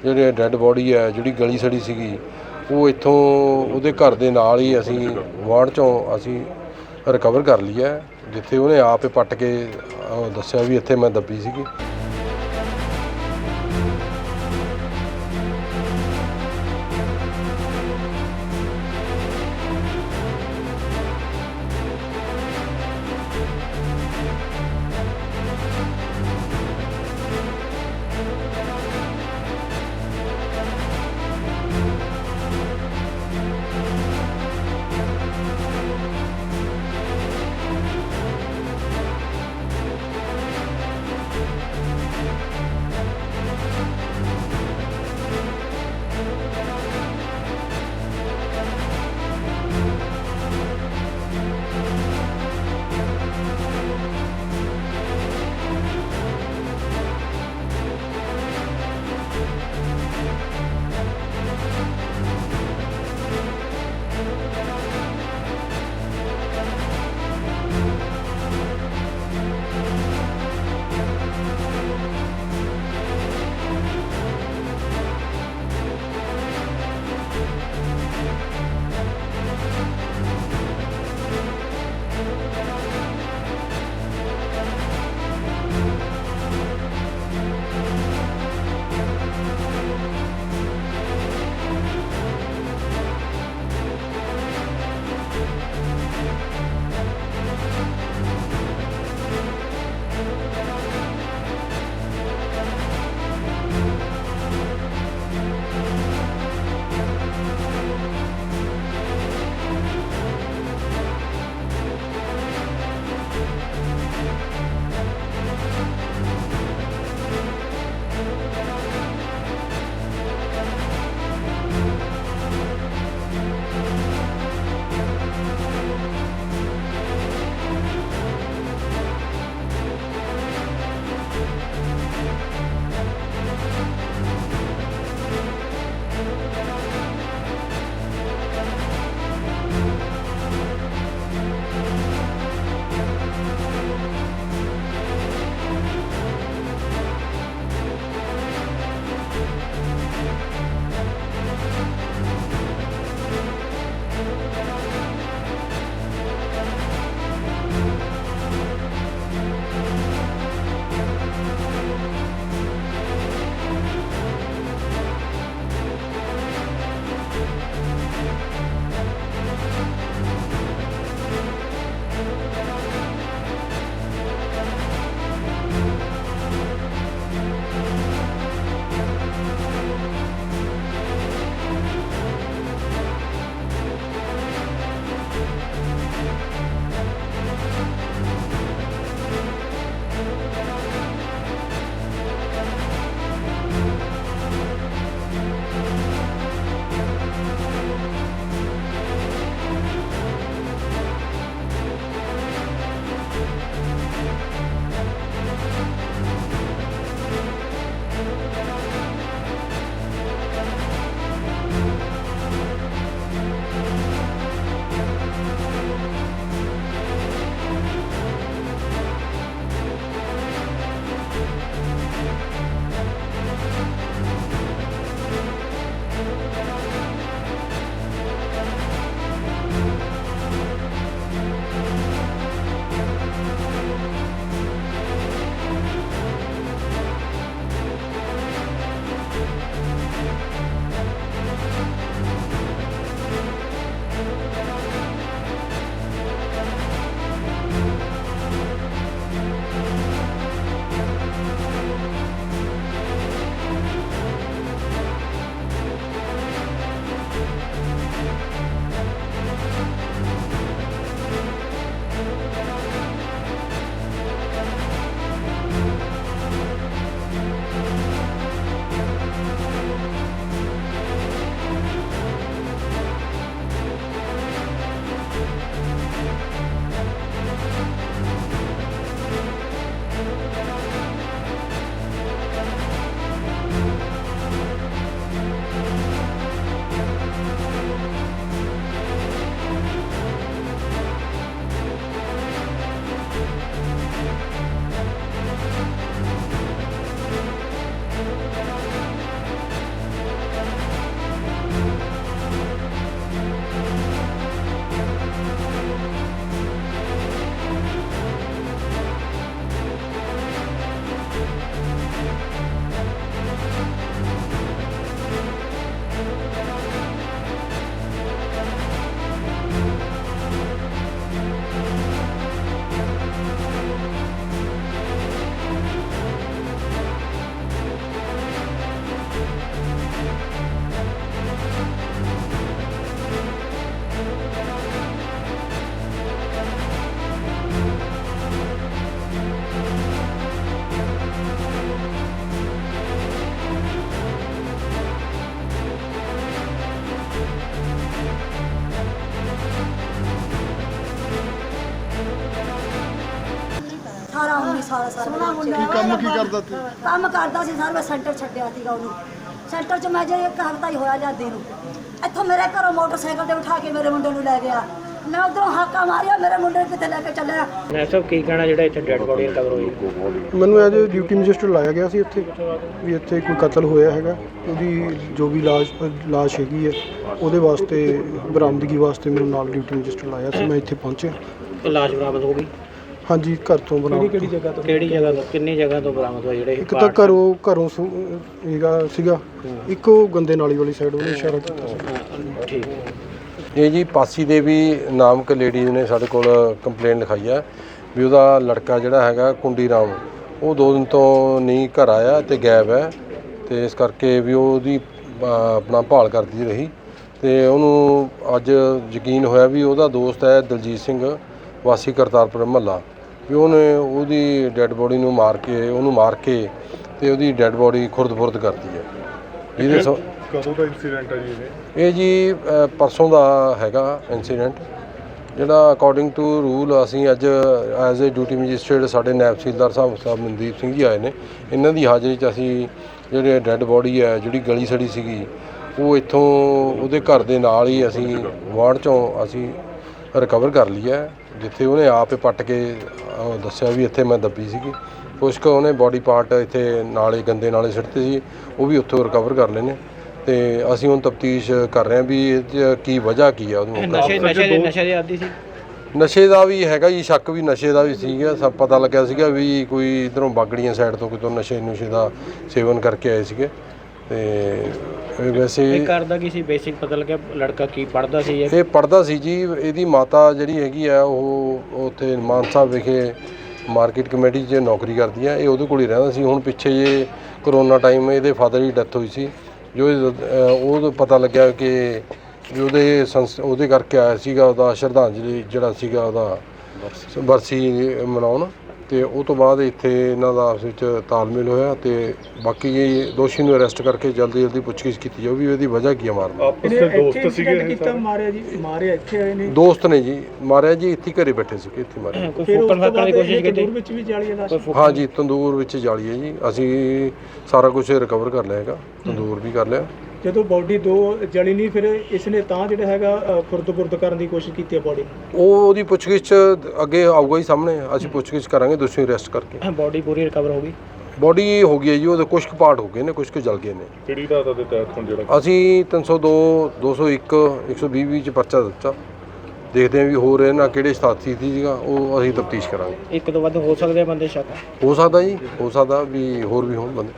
ਜਿਹੜੇ dead body ਹੈ ਜਿਹੜੀ ਗਲੀ ਸੜੀ ਸੀਗੀ ਉਹ ਇੱਥੋਂ ਉਹਦੇ ਘਰ ਦੇ ਨਾਲ ਹੀ ਅਸੀਂ ਗੁਆਂਢ 'ਚੋਂ ਅਸੀਂ ਰਿਕਵਰ ਕਰ ਲਈ ਹੈ, ਜਿੱਥੇ ਉਹਨੇ ਆਪ ਹੀ ਪੱਟ ਕੇ ਦੱਸਿਆ ਵੀ ਇੱਥੇ ਮੈਂ ਦੱਬੀ ਸੀਗੀ। ਸਾਰਾ ਕੰਮ ਕੀ ਕਰਦਾ ਸੀ? ਕੰਮ ਕਰਦਾ ਸੀ ਸਰ। ਮੈਂ ਸੈਂਟਰ ਛੱਡਿਆ ਸੀਗਾ ਉਹਨੂੰ। ਸੈਂਟਰ 'ਚ ਮੈਂ ਜੇ ਇੱਕ ਹਫ਼ਤਾ ਹੀ ਹੋਇਆ ਜਾਂਦੇ ਨੂੰ, ਇੱਥੋਂ ਮੇਰੇ ਘਰੋਂ ਮੋਟਰਸਾਈਕਲ ਤੇ ਉਠਾ ਕੇ ਮੇਰੇ ਮੁੰਡੇ ਨੂੰ ਲੈ ਗਿਆ। ਮੈਂ ਉਧਰੋਂ ਹਾਕਾ ਮਾਰਿਆ, ਮੇਰੇ ਮੁੰਡੇ ਨੂੰ ਕਿੱਥੇ ਲੈ ਕੇ ਚੱਲਿਆ। ਮੈਂ ਸਭ ਕੀ ਕਹਿਣਾ ਜਿਹੜਾ ਇੱਥੇ ਡੈਡ ਬੋਡੀ ਰਿਕਵਰ ਹੋਈ? ਮੈਨੂੰ ਐਜ ਡਿਊਟੀ ਮੈਜਿਸਟਰੇਟ ਲਾਇਆ ਗਿਆ ਸੀ ਇੱਥੇ ਵੀ ਇੱਥੇ ਕੋਈ ਕਤਲ ਹੋਇਆ ਹੈਗਾ, ਉਹਦੀ ਜੋ ਵੀ ਲਾਸ਼ ਹੈਗੀ ਹੈ ਉਹਦੇ ਵਾਸਤੇ ਬਰਾਮਦਗੀ ਵਾਸਤੇ ਮੈਨੂੰ ਨਾਲ ਡਿਊਟੀ ਮੈਜਿਸਟਰੇਟ ਲਾਇਆ ਸੀ। ਮੈਂ ਇੱਥੇ ਪਹੁੰਚਿਆ। ਲਾਸ਼ ਬਰਾਮਦ ਹੋ ਗਈ? ਹਾਂਜੀ, ਘਰ ਤੋਂ ਬਰਾਮਦ। ਕਿਹੜੀ ਜਗ੍ਹਾ ਤੋਂ ਕਿੰਨੀ ਜਗ੍ਹਾ ਤੋਂ ਬਰਾਮਦ ਹੋਇਆ? ਜਿਹੜੇ ਇੱਕ ਤਾਂ ਘਰੋਂ ਸੀਗਾ, ਇੱਕ ਉਹ ਗੰਦੇ ਨਾਲੀ ਵਾਲੀ ਸਾਈਡ ਉਹਨੇ ਇਸ਼ਾਰਾ ਕੀਤਾ ਸੀ। ਠੀਕ। ਇਹ ਜੀ ਪਾਸੀ ਦੇ ਵੀ ਨਾਮਕ ਲੇਡੀਜ਼ ਨੇ ਸਾਡੇ ਕੋਲ ਕੰਪਲੇਂਟ ਲਿਖਾਈ ਹੈ ਵੀ ਉਹਦਾ ਲੜਕਾ ਜਿਹੜਾ ਹੈਗਾ ਕੁੰਡੀ ਰਾਮ, ਉਹ 2 ਦਿਨ ਤੋਂ ਨਹੀਂ ਘਰ ਆਇਆ ਤੇ ਗਾਇਬ ਹੈ, ਤੇ ਇਸ ਕਰਕੇ ਵੀ ਉਹਦੀ ਆਪਣਾ ਭਾਲ ਕਰਦੀ ਰਹੀ। ਤੇ ਉਹਨੂੰ ਅੱਜ ਯਕੀਨ ਹੋਇਆ ਵੀ ਉਹਦਾ ਦੋਸਤ ਹੈ ਦਲਜੀਤ ਸਿੰਘ ਵਾਸੀ ਕਰਤਾਰਪੁਰ ਮਹੱਲਾ, ਵੀ ਉਹਨੇ ਉਹਦੀ ਡੈੱਡ ਬੋਡੀ ਨੂੰ ਮਾਰ ਕੇ ਤੇ ਉਹਦੀ ਡੈੱਡ ਬੋਡੀ ਖੁਰਦ-ਫੁਰਦ ਕਰਤੀ ਹੈ। ਜਿਹਦੇ ਕਦੋਂ ਦਾ ਇਨਸੀਡੈਂਟ ਹੈ ਜੀ ਇਹ ਜੀ ਪਰਸੋਂ ਦਾ ਹੈਗਾ ਇਨਸੀਡੈਂਟ, ਜਿਹੜਾ ਅਕੋਰਡਿੰਗ ਟੂ ਰੂਲ ਅਸੀਂ ਅੱਜ ਐਜ਼ ਏ ਡਿਊਟੀ ਮੈਜਿਸਟਰੇਟ ਸਾਡੇ ਨਾਇਬ ਤਹਿਸੀਲਦਾਰ ਸਾਹਿਬ ਮਨਦੀਪ ਸਿੰਘ ਜੀ ਆਏ ਨੇ। ਇਹਨਾਂ ਦੀ ਹਾਜ਼ਰੀ 'ਚ ਅਸੀਂ ਜਿਹੜੇ ਡੈੱਡ ਬੋਡੀ ਹੈ ਜਿਹੜੀ ਗਲੀ ਸੜੀ ਸੀਗੀ, ਉਹ ਇੱਥੋਂ ਉਹਦੇ ਘਰ ਦੇ ਨਾਲ ਹੀ ਅਸੀਂ ਵਾਰਡ 'ਚੋਂ ਅਸੀਂ ਰਿਕਵਰ ਕਰ ਲਈ ਹੈ, ਜਿੱਥੇ ਉਹਨੇ ਆਪ ਪੱਟ ਕੇ ਦੱਸਿਆ ਵੀ ਇੱਥੇ ਮੈਂ ਦੱਬੀ ਸੀਗੀ। ਕੁਛ ਕੁ ਉਹਨੇ ਬੋਡੀ ਪਾਰਟ ਇੱਥੇ ਨਾਲੇ ਗੰਦੇ ਨਾਲੇ ਸਿੱਟਦੇ ਸੀ, ਉਹ ਵੀ ਉੱਥੋਂ ਰਿਕਵਰ ਕਰ ਲਏ ਨੇ। ਤੇ ਅਸੀਂ ਹੁਣ ਤਫਤੀਸ਼ ਕਰ ਰਹੇ ਹਾਂ ਵੀ ਇਹ 'ਚ ਕੀ ਵਜ੍ਹਾ ਕੀ ਆ ਉਹਨੂੰ। ਨਸ਼ੇ ਦੇ ਆਦੀ ਸੀ? ਨਸ਼ੇ ਦਾ ਵੀ ਹੈਗਾ ਜੀ, ਸ਼ੱਕ ਵੀ ਨਸ਼ੇ ਦਾ ਵੀ ਸੀਗਾ। ਸਭ ਪਤਾ ਲੱਗਿਆ ਸੀਗਾ ਵੀ ਕੋਈ ਇੱਧਰੋਂ ਬਾਗੜੀਆਂ ਸਾਈਡ ਤੋਂ ਕਿਤੋਂ ਨਸ਼ੇ ਦਾ ਸੇਵਨ ਕਰਕੇ ਆਏ ਸੀਗੇ। ਤੇ ਵੈਸੇ ਕਰਦਾ ਕੀ ਸੀ? ਬੇਸਿਕ ਪਤਾ ਲੱਗਿਆ ਲੜਕਾ ਕੀ ਪੜ੍ਹਦਾ ਸੀ? ਇਹ ਪੜ੍ਹਦਾ ਸੀ ਜੀ। ਇਹਦੀ ਮਾਤਾ ਜਿਹੜੀ ਹੈਗੀ ਆ ਉਹ ਉੱਥੇ ਮਾਨਸਾ ਵਿਖੇ ਮਾਰਕੀਟ ਕਮੇਟੀ 'ਚ ਨੌਕਰੀ ਕਰਦੀ ਆ। ਇਹ ਉਹਦੇ ਕੋਲ ਹੀ ਰਹਿੰਦਾ ਸੀ। ਹੁਣ ਪਿੱਛੇ ਜੇ ਕਰੋਨਾ ਟਾਈਮ ਇਹਦੇ ਫਾਦਰ ਦੀ ਡੈਥ ਹੋਈ ਸੀ, ਜੋ ਉਹ ਪਤਾ ਲੱਗਿਆ ਕਿ ਵੀ ਉਹਦੇ ਕਰਕੇ ਆਇਆ ਸੀਗਾ ਉਹਦਾ ਸ਼ਰਧਾਂਜਲੀ ਜਿਹੜਾ ਸੀਗਾ ਉਹਦਾ ਬਰਸੀ ਮਨਾਉਣ, ਤੇ ਉਹ ਤੋਂ ਬਾਅਦ ਇੱਥੇ ਇਹਨਾਂ ਦਾ ਆਪਸ ਵਿੱਚ ਤਾਲਮੇਲ ਹੋਇਆ। ਤੇ ਬਾਕੀ ਇਹ ਦੋਸ਼ੀ ਨੂੰ ਅਰੈਸਟ ਕਰਕੇ ਜਲਦੀ ਪੁੱਛਗਿੱਛ ਕੀਤੀ ਜਾਊ ਵੀ ਇਹਦੀ ਵਜ੍ਹਾ ਕੀ ਆ ਮਾਰਨ। ਆਪਸ ਵਿੱਚ ਦੋਸਤ ਸੀਗੇ? ਮਾਰਿਆ ਇੱਥੇ ਆਏ ਨੇ ਦੋਸਤ ਨੇ ਜੀ ਮਾਰਿਆ ਜੀ, ਇੱਥੇ ਘਰੇ ਬੈਠੇ ਸੀਗੇ, ਇੱਥੇ ਮਾਰਿਆ। ਕੋਈ ਫੁੱਕਣ ਫੱਕਣ ਦੀ ਕੋਸ਼ਿਸ਼ ਕੀਤੀ? ਤੰਦੂਰ ਵਿੱਚ ਵੀ ਜਾਲੀ ਹੈ ਲਾਸ਼? ਹਾਂ ਜੀ, ਤੰਦੂਰ ਵਿੱਚ ਜਾਲੀ ਹੈ ਜੀ। ਅਸੀਂ ਸਾਰਾ ਕੁਝ ਰਿਕਵਰ ਕਰ ਲਿਆ ਹੈਗਾ, ਤੰਦੂਰ ਵੀ ਕਰ ਲਿਆ। ਜਦੋਂ ਬੋਡੀ 2 ਜਲੀ ਨਹੀਂ, ਫਿਰ ਇਸ ਨੇ ਤਾਂ ਜਿਹੜਾ ਹੈਗਾ ਖੁਰਦ ਕਰਨ ਦੀ ਕੋਸ਼ਿਸ਼ ਕੀਤੀ ਹੈ ਬੋਡੀ। ਉਹਦੀ ਪੁੱਛਗਿੱਛ ਅੱਗੇ ਆਊਗਾ ਹੀ ਸਾਹਮਣੇ, ਅਸੀਂ ਪੁੱਛਗਿੱਛ ਕਰਾਂਗੇ ਦੋਸ਼ੀ ਨੂੰ ਅਰੈਸਟ ਕਰਕੇ। ਬੋਡੀ ਪੂਰੀ ਰਿਕਵਰ ਹੋ ਗਈ? ਬੋਡੀ ਹੋ ਗਈ ਹੈ ਜੀ, ਉਹਦੇ ਕੁਛ ਕੁ ਪਾਰਟ ਹੋ ਗਏ ਨੇ, ਕੁਛ ਕੁ ਜਲ ਗਏ ਨੇ। ਕਿਹੜੀ ਧਾਰਾ ਦੇ ਤਹਿਤ ਹੁਣ ਜਿਹੜਾ ਅਸੀਂ 302 201 120 ਚ ਪਰਚਾ ਦਿੱਤਾ। ਦੇਖਦੇ ਹਾਂ ਵੀ ਹੋਰ ਇਹਨਾਂ ਕਿਹੜੇ ਸਾਥੀ ਸੀਗਾ, ਉਹ ਅਸੀਂ ਤਫਤੀਸ਼ ਕਰਾਂਗੇ। ਇੱਕ ਤੋਂ ਵੱਧ ਹੋ ਸਕਦੇ ਆ ਬੰਦੇ ਸ਼ੱਕ? ਹੋ ਸਕਦਾ ਜੀ, ਹੋ ਸਕਦਾ ਵੀ ਹੋਰ ਵੀ ਹੋਣ ਬੰਦੇ।